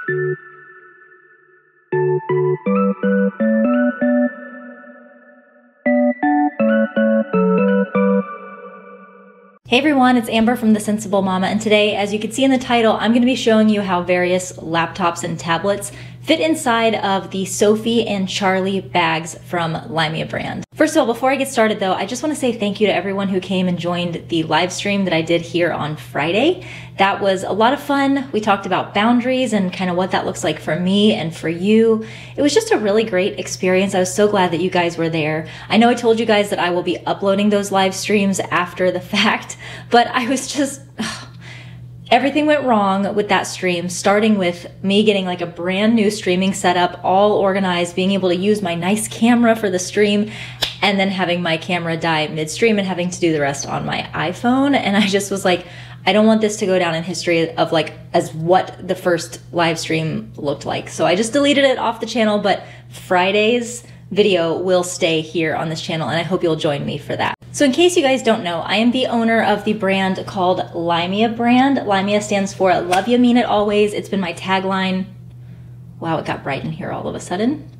Hey everyone, it's Amber from The Sensible Mama, and today, as you can see in the title, I'm going to be showing you how various laptops and tablets fit inside of the Sophie and Charlie bags from Limea brand. First of all, before I get started though, I just want to say thank you to everyone who came and joined the live stream that I did here on Friday. That was a lot of fun. We talked about boundaries and kind of what that looks like for me and for you. It was just a really great experience. I was so glad that you guys were there. I know I told you guys that I will be uploading those live streams after the fact, but I was just... Everything went wrong with that stream, starting with me getting like a brand new streaming setup, all organized, being able to use my nice camera for the stream, and then having my camera die midstream and having to do the rest on my iPhone. And I just was like, I don't want this to go down in history of like as what the first live stream looked like. So I just deleted it off the channel, but Friday's video will stay here on this channel, and I hope you'll join me for that. So in case you guys don't know, I am the owner of the brand called Limea brand. Limea stands for Love Ya Mean It Always. It's been my tagline. Wow, it got bright in here all of a sudden.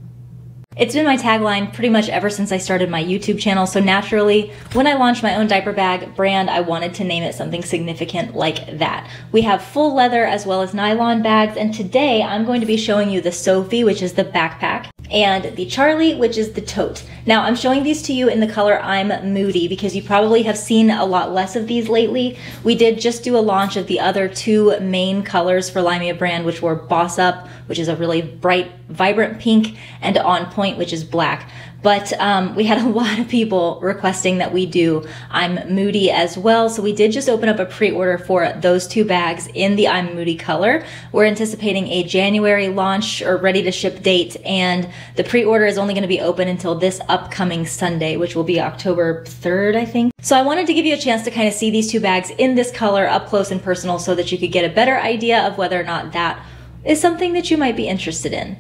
It's been my tagline pretty much ever since I started my YouTube channel, so naturally, when I launched my own diaper bag brand, I wanted to name it something significant like that. We have full leather as well as nylon bags, and today I'm going to be showing you the Sophie, which is the backpack, and the Charlie, which is the tote. Now, I'm showing these to you in the color I'm Moody because you probably have seen a lot less of these lately. We did just do a launch of the other two main colors for Limea brand, which were Boss Up, which is a really bright, vibrant pink, and On Point, which is black. But we had a lot of people requesting that we do I'm Moody as well, so we did just open up a pre-order for those two bags in the I'm Moody color. We're anticipating a January launch or ready to ship date, and the pre-order is only going to be open until this upcoming Sunday, which will be October 3rd, I think. So I wanted to give you a chance to kind of see these two bags in this color up close and personal so that you could get a better idea of whether or not that is something that you might be interested in.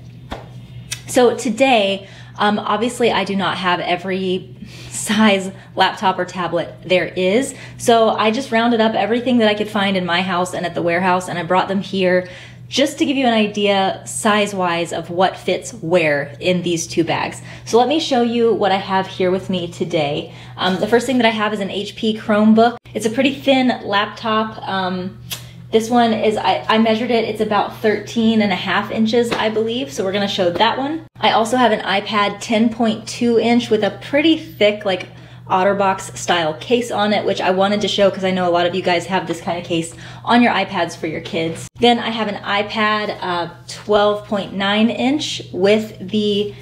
So today, obviously I do not have every size laptop or tablet there is, so I just rounded up everything that I could find in my house and at the warehouse, and I brought them here just to give you an idea size-wise of what fits where in these two bags. So let me show you what I have here with me today. The first thing that I have is an HP Chromebook. It's a pretty thin laptop. This one is, I measured it, it's about 13.5 inches, I believe, so we're gonna show that one. I also have an iPad 10.2 inch with a pretty thick, like, OtterBox style case on it, which I wanted to show because I know a lot of you guys have this kind of case on your iPads for your kids. Then I have an iPad 12.9 inch with the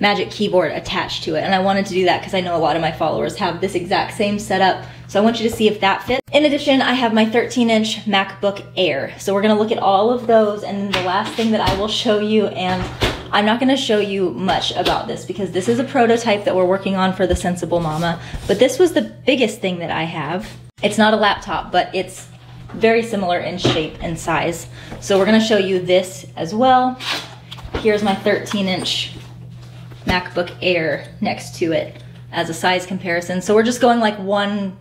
Magic Keyboard attached to it, and I wanted to do that because I know a lot of my followers have this exact same setup, so I want you to see if that fits. In addition, I have my 13-inch MacBook Air, so we're going to look at all of those, and then the last thing that I will show you, and I'm not going to show you much about this because this is a prototype that we're working on for The Sensible Mama, but this was the biggest thing that I have. It's not a laptop, but it's very similar in shape and size, so we're going to show you this as well. Here's my 13-inch MacBook Air next to it as a size comparison. So we're just going like one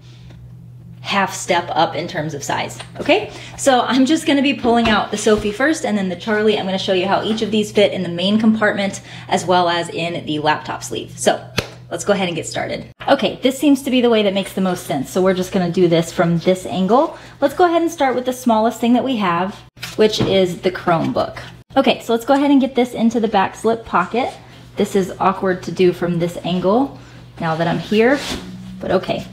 half step up in terms of size, okay? So I'm just gonna be pulling out the Sophie first and then the Charlie. I'm gonna show you how each of these fit in the main compartment as well as in the laptop sleeve. So let's go ahead and get started. Okay, this seems to be the way that makes the most sense. So we're just gonna do this from this angle. Let's go ahead and start with the smallest thing that we have, which is the Chromebook. Okay, so let's go ahead and get this into the back slip pocket. This is awkward to do from this angle now that I'm here, but okay.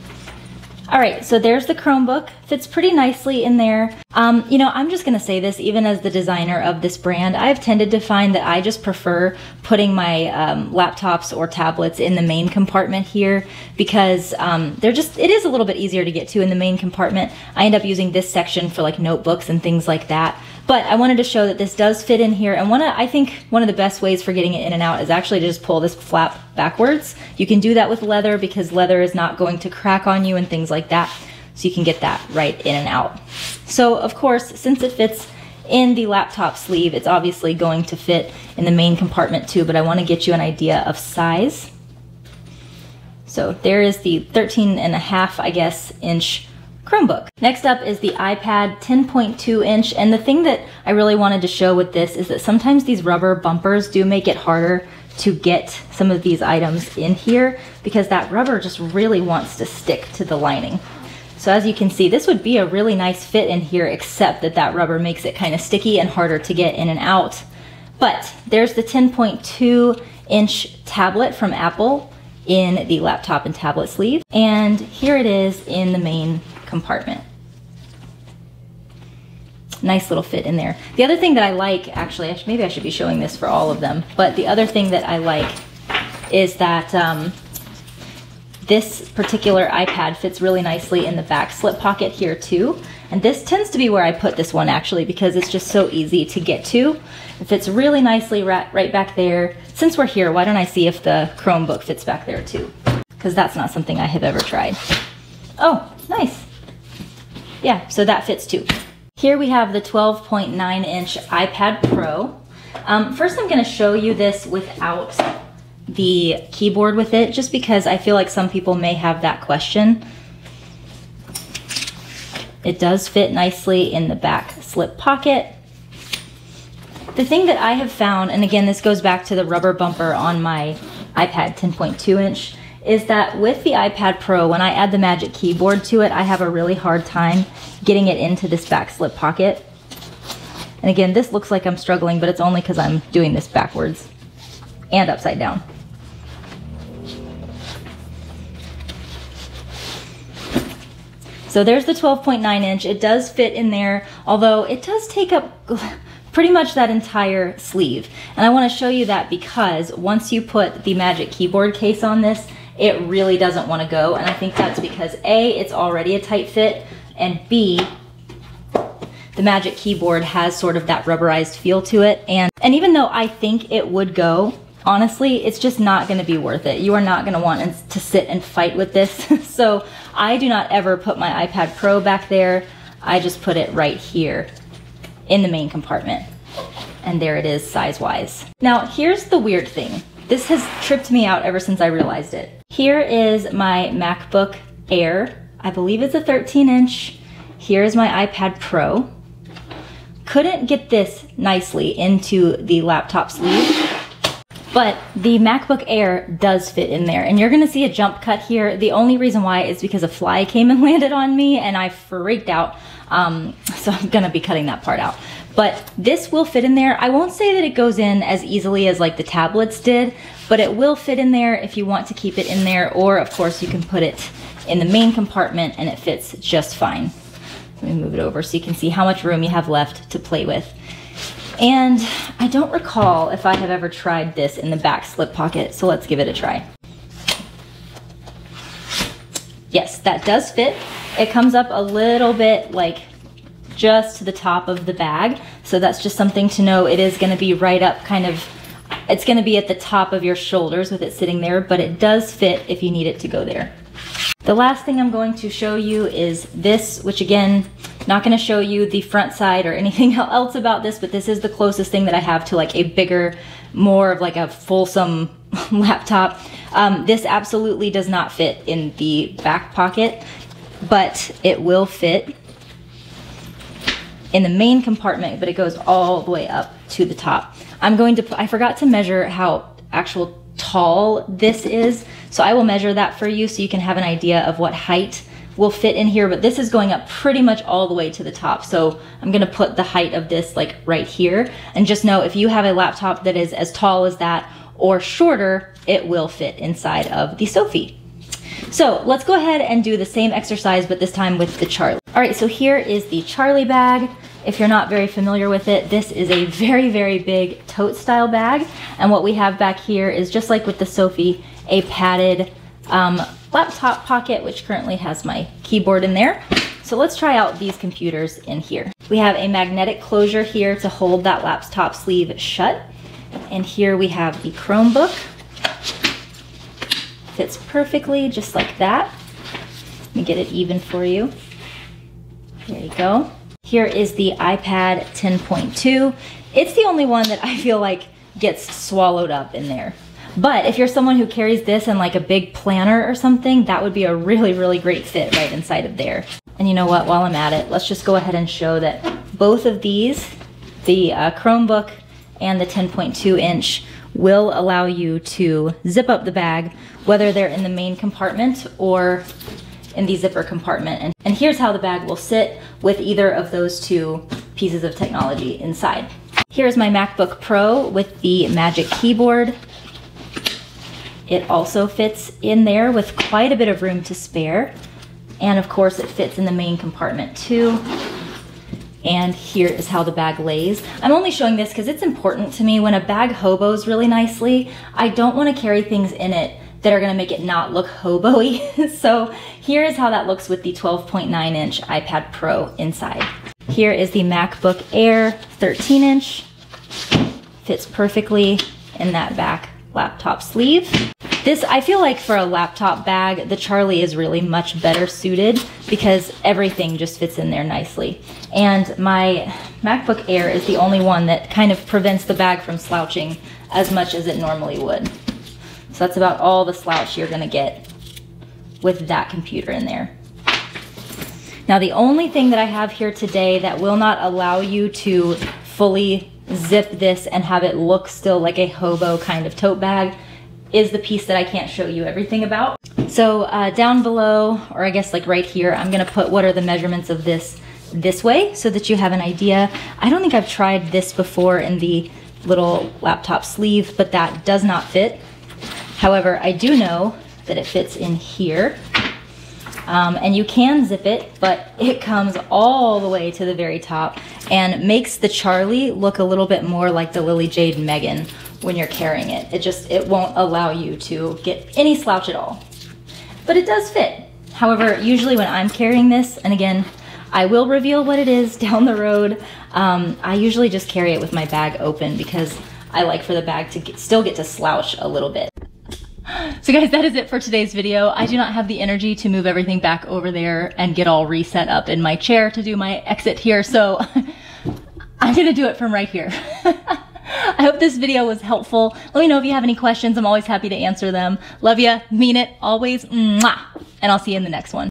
All right, so there's the Chromebook. Fits pretty nicely in there. You know, I'm just gonna say this, even as the designer of this brand, I've tended to find that I just prefer putting my laptops or tablets in the main compartment here because it is a little bit easier to get to in the main compartment. I end up using this section for like notebooks and things like that. But I wanted to show that this does fit in here, and I think one of the best ways for getting it in and out is actually to just pull this flap backwards. You can do that with leather because leather is not going to crack on you and things like that, so you can get that right in and out. So of course, since it fits in the laptop sleeve, it's obviously going to fit in the main compartment too, but I want to get you an idea of size. So there is the 13.5, I guess, inch Chromebook. Next up is the iPad 10.2 inch, and the thing that I really wanted to show with this is that sometimes these rubber bumpers do make it harder to get some of these items in here because that rubber just really wants to stick to the lining. So as you can see, this would be a really nice fit in here, except that that rubber makes it kind of sticky and harder to get in and out. But there's the 10.2 inch tablet from Apple in the laptop and tablet sleeve. And here it is in the main compartment. Nice little fit in there. The other thing that I like, actually, maybe I should be showing this for all of them, but the other thing that I like is that this particular iPad fits really nicely in the back slip pocket here too. And this tends to be where I put this one actually because it's just so easy to get to. It fits really nicely right back there. Since we're here, why don't I see if the Chromebook fits back there too? Because that's not something I have ever tried. Oh, nice. Yeah, so that fits too. Here we have the 12.9 inch iPad Pro. First I'm gonna show you this without the keyboard with it, just because I feel like some people may have that question. It does fit nicely in the back slip pocket. The thing that I have found, and again this goes back to the rubber bumper on my iPad 10.2 inch, is that with the iPad Pro, when I add the Magic Keyboard to it, I have a really hard time getting it into this back slip pocket. And again, this looks like I'm struggling, but it's only because I'm doing this backwards and upside down. So there's the 12.9 inch. It does fit in there, although it does take up pretty much that entire sleeve. And I want to show you that because once you put the Magic Keyboard case on this, it really doesn't want to go. And I think that's because A, it's already a tight fit, and B, the Magic Keyboard has sort of that rubberized feel to it. And even though I think it would go, honestly, it's just not going to be worth it. You are not going to want to sit and fight with this. So I do not ever put my iPad Pro back there. I just put it right here in the main compartment. And there it is size-wise. Now, here's the weird thing. This has tripped me out ever since I realized it. Here is my MacBook Air. I believe it's a 13 inch. Here is my iPad Pro. Couldn't get this nicely into the laptop sleeve. But the MacBook Air does fit in there, and you're gonna see a jump cut here. The only reason why is because a fly came and landed on me and I freaked out. So I'm gonna be cutting that part out. But this will fit in there. I won't say that it goes in as easily as like the tablets did, but it will fit in there if you want to keep it in there, or of course you can put it in the main compartment and it fits just fine. Let me move it over so you can see how much room you have left to play with. And I don't recall if I have ever tried this in the back slip pocket, so let's give it a try. Yes, that does fit. It comes up a little bit like just to the top of the bag, so that's just something to know. It is going to be right up kind of, it's going to be at the top of your shoulders with it sitting there, but it does fit if you need it to go there. The last thing I'm going to show you is this, which again, not going to show you the front side or anything else about this, but this is the closest thing that I have to like a bigger, more of like a fulsome laptop. This absolutely does not fit in the back pocket, but it will fit in the main compartment, but it goes all the way up to the top. I forgot to measure how actual tall this is, so I will measure that for you so you can have an idea of what height will fit in here, but this is going up pretty much all the way to the top. So I'm gonna put the height of this like right here, and just know if you have a laptop that is as tall as that or shorter, it will fit inside of the Sofie. So let's go ahead and do the same exercise, but this time with the Charlie. All right, so here is the Charlie bag. If you're not very familiar with it, this is a very, very big tote style bag. And what we have back here is, just like with the Sofie, a padded laptop pocket, which currently has my keyboard in there. So let's try out these computers in here. We have a magnetic closure here to hold that laptop sleeve shut. And here we have the Chromebook. Fits perfectly, just like that. Let me get it even for you. There you go. Here is the iPad 10.2. It's the only one that I feel like gets swallowed up in there. But if you're someone who carries this in like a big planner or something, that would be a really, really great fit right inside of there. And you know what, while I'm at it, let's just go ahead and show that both of these, the Chromebook and the 10.2 inch, will allow you to zip up the bag, whether they're in the main compartment or in the zipper compartment. And here's how the bag will sit with either of those two pieces of technology inside. Here's my MacBook Pro with the Magic Keyboard. It also fits in there with quite a bit of room to spare. And of course it fits in the main compartment too. And here is how the bag lays. I'm only showing this because it's important to me. When a bag hobos really nicely, I don't want to carry things in it that are going to make it not look hobo-y. So here is how that looks with the 12.9 inch iPad Pro inside. Here is the MacBook Air 13 inch. Fits perfectly in that back laptop sleeve. This, I feel like for a laptop bag, the Charlie is really much better suited because everything just fits in there nicely. And my MacBook Air is the only one that kind of prevents the bag from slouching as much as it normally would. So that's about all the slouch you're gonna get with that computer in there. Now the only thing that I have here today that will not allow you to fully zip this and have it look still like a hobo kind of tote bag is the piece that I can't show you everything about. So down below, or I guess like right here, I'm gonna put what are the measurements of this way so that you have an idea. I don't think I've tried this before in the little laptop sleeve, but that does not fit. However, I do know that it fits in here. And you can zip it, but it comes all the way to the very top and makes the Charlie look a little bit more like the Lily Jade Megan when you're carrying it. It won't allow you to get any slouch at all. But it does fit. However, usually when I'm carrying this, and again, I will reveal what it is down the road, I usually just carry it with my bag open because I like for the bag to still get to slouch a little bit. So guys, that is it for today's video. I do not have the energy to move everything back over there and get all reset up in my chair to do my exit here, so I'm gonna do it from right here. I hope this video was helpful. Let me know if you have any questions. I'm always happy to answer them. Love ya, mean it, always, mwah, and I'll see you in the next one.